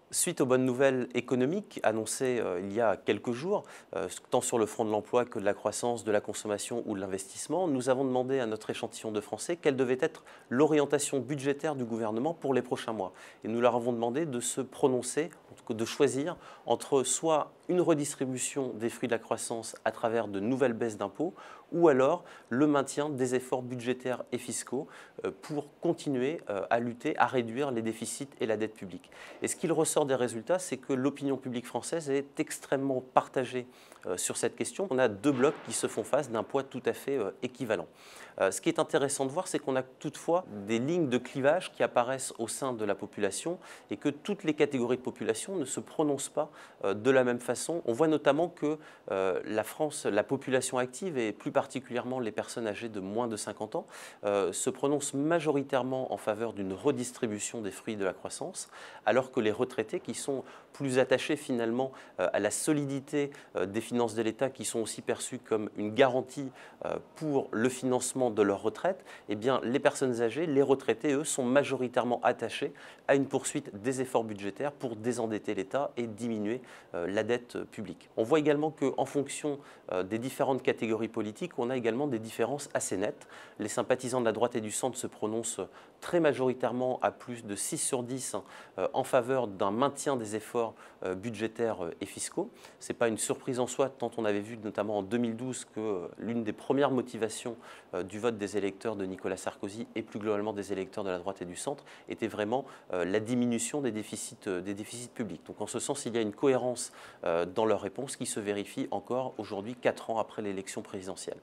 Suite aux bonnes nouvelles économiques annoncées il y a quelques jours, tant sur le front de l'emploi que de la croissance, de la consommation ou de l'investissement, nous avons demandé à notre échantillon de Français quelle devait être l'orientation budgétaire du gouvernement pour les prochains mois. Et nous leur avons demandé de se prononcer, en tout cas de choisir entre soit une redistribution des fruits de la croissance à travers de nouvelles baisses d'impôts, ou alors le maintien des efforts budgétaires et fiscaux pour continuer à lutter, à réduire les déficits et la dette publique. Et ce qu'il ressort des résultats, c'est que l'opinion publique française est extrêmement partagée sur cette question. On a deux blocs qui se font face d'un poids tout à fait équivalent. Ce qui est intéressant de voir, c'est qu'on a toutefois des lignes de clivage qui apparaissent au sein de la population et que toutes les catégories de population ne se prononcent pas de la même façon. On voit notamment que la France, la population active et plus particulièrement les personnes âgées de moins de 50 ans, se prononcent majoritairement en faveur d'une redistribution des fruits de la croissance, alors que les retraités qui sont plus attachés finalement à la solidité des finances de l'État, qui sont aussi perçues comme une garantie pour le financement de leur retraite, eh bien, les personnes âgées, les retraités, eux, sont majoritairement attachés à une poursuite des efforts budgétaires pour désendetter l'État et diminuer la dette publique. On voit également qu'en fonction des différentes catégories politiques, on a également des différences assez nettes. Les sympathisants de la droite et du centre se prononcent très majoritairement à plus de 6 sur 10 en faveur d'un maintien des efforts budgétaires et fiscaux. Ce n'est pas une surprise en soi, tant on avait vu notamment en 2012 que l'une des premières motivations du vote des électeurs de Nicolas Sarkozy et plus globalement des électeurs de la droite et du centre était vraiment la diminution des déficits publics. Donc en ce sens, il y a une cohérence dans leur réponse qui se vérifie encore aujourd'hui, 4 ans après l'élection présidentielle.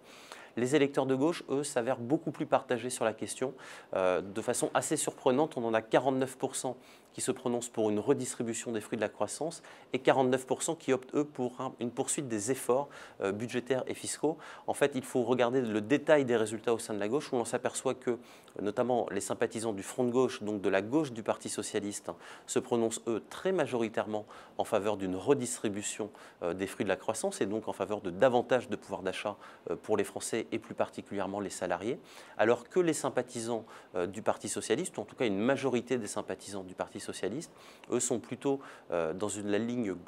Les électeurs de gauche, eux, s'avèrent beaucoup plus partagés sur la question. De façon assez surprenante, on en a 49% qui se prononcent pour une redistribution des fruits de la croissance et 49% qui optent, eux, pour une poursuite des efforts budgétaires et fiscaux. En fait, il faut regarder le détail des résultats au sein de la gauche, où l'on s'aperçoit que, notamment les sympathisants du Front de gauche, donc de la gauche du Parti socialiste, se prononcent, eux, très majoritairement en faveur d'une redistribution des fruits de la croissance et donc en faveur de davantage de pouvoir d'achat pour les Français et plus particulièrement les salariés, alors que les sympathisants du Parti socialiste, ou en tout cas une majorité des sympathisants du Parti socialiste, eux sont plutôt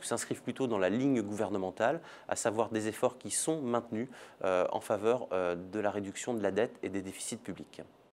s'inscrivent plutôt dans la ligne gouvernementale, à savoir des efforts qui sont maintenus en faveur de la réduction de la dette et des déficits publics.